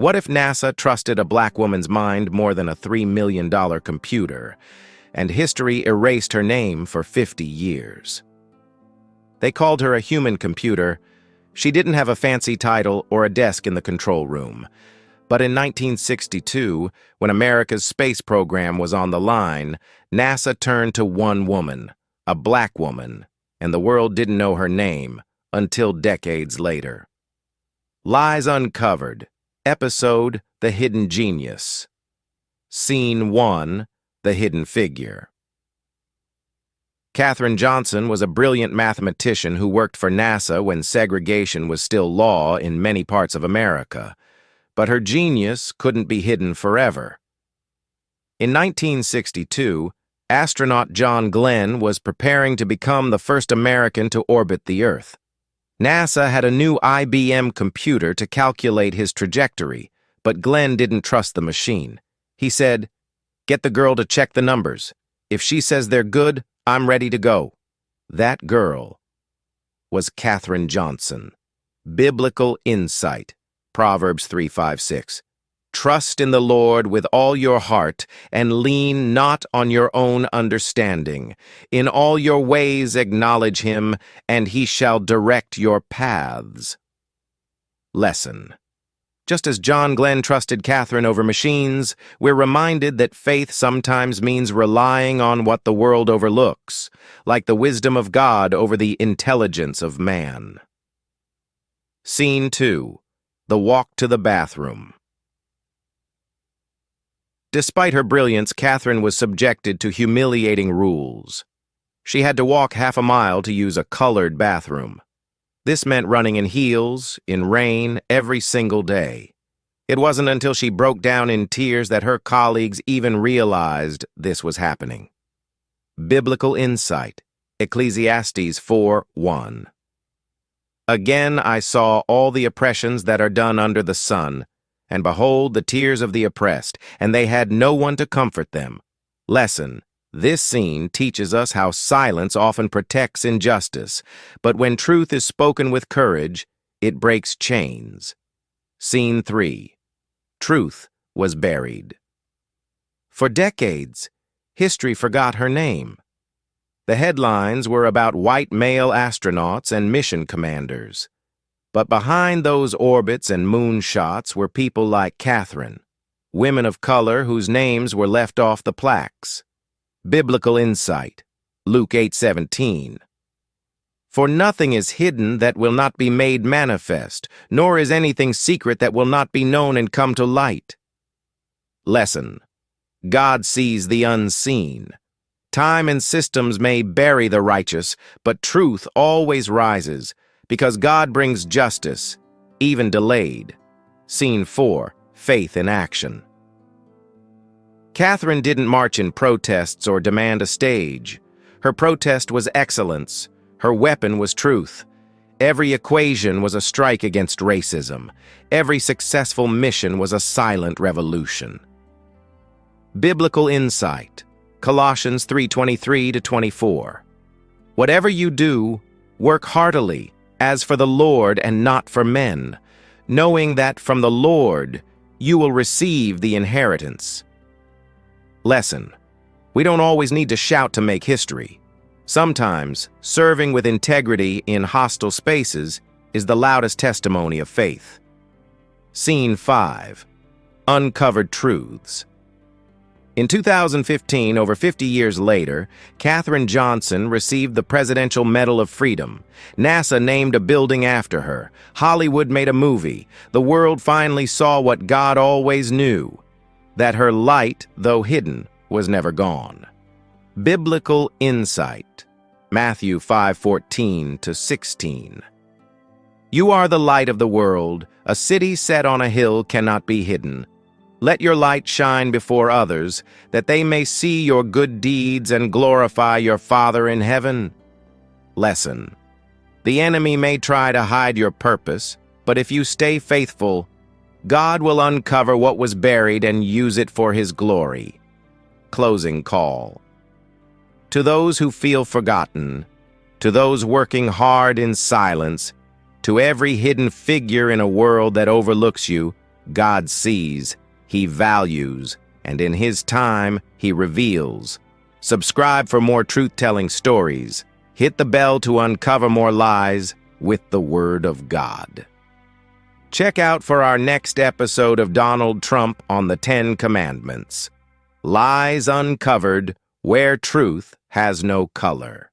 What if NASA trusted a black woman's mind more than a $3 million computer, and history erased her name for 50 years? They called her a human computer. She didn't have a fancy title or a desk in the control room. But in 1962, when America's space program was on the line, NASA turned to one woman, a black woman, and the world didn't know her name until decades later. Lies Uncovered, Episode The Hidden Genius. Scene 1, The Hidden Figure. Katherine Johnson was a brilliant mathematician who worked for NASA when segregation was still law in many parts of America. But her genius couldn't be hidden forever. In 1962, astronaut John Glenn was preparing to become the first American to orbit the Earth. NASA had a new IBM computer to calculate his trajectory, but Glenn didn't trust the machine. He said, "Get the girl to check the numbers. If she says they're good, I'm ready to go." That girl was Katherine Johnson. Biblical insight. Proverbs 3:5-6. Trust in the Lord with all your heart, and lean not on your own understanding. In all your ways acknowledge him, and he shall direct your paths. Lesson. Just as John Glenn trusted Katherine over machines, we're reminded that faith sometimes means relying on what the world overlooks, like the wisdom of God over the intelligence of man. Scene 2. The Walk to the Bathroom. Despite her brilliance, Katherine was subjected to humiliating rules. She had to walk half a mile to use a colored bathroom. This meant running in heels, in rain, every single day. It wasn't until she broke down in tears that her colleagues even realized this was happening. Biblical insight. Ecclesiastes 4:1. Again I saw all the oppressions that are done under the sun, and behold the tears of the oppressed, and they had no one to comfort them. Lesson. This scene teaches us how silence often protects injustice, but when truth is spoken with courage, it breaks chains. Scene 3. Truth was buried. For decades, history forgot her name. The headlines were about white male astronauts and mission commanders. But behind those orbits and moonshots were people like Katherine, women of color whose names were left off the plaques. Biblical insight. Luke 8:17. For nothing is hidden that will not be made manifest, nor is anything secret that will not be known and come to light. Lesson. God sees the unseen. Time and systems may bury the righteous, but truth always rises, because God brings justice, even delayed. Scene 4. Faith in action. Katherine didn't march in protests or demand a stage. Her protest was excellence. Her weapon was truth. Every equation was a strike against racism. Every successful mission was a silent revolution. Biblical insight. Colossians 3:23-24. Whatever you do, work heartily, as for the Lord and not for men, knowing that from the Lord you will receive the inheritance. Lesson. We don't always need to shout to make history. Sometimes, serving with integrity in hostile spaces is the loudest testimony of faith. Scene 5. Uncovered Truths. In 2015, over 50 years later, Katherine Johnson received the Presidential Medal of Freedom. NASA named a building after her. Hollywood made a movie. The world finally saw what God always knew, that her light, though hidden, was never gone. Biblical insight. Matthew 5:14-16. You are the light of the world. A city set on a hill cannot be hidden. Let your light shine before others, that they may see your good deeds and glorify your Father in heaven. Lesson. The enemy may try to hide your purpose, but if you stay faithful, God will uncover what was buried and use it for His glory. Closing call. To those who feel forgotten, to those working hard in silence, to every hidden figure in a world that overlooks you, God sees, He values, and in His time, He reveals. Subscribe for more truth-telling stories. Hit the bell to uncover more lies with the Word of God. Check out for our next episode of Donald Trump on the 10 Commandments. Lies uncovered where truth has no color.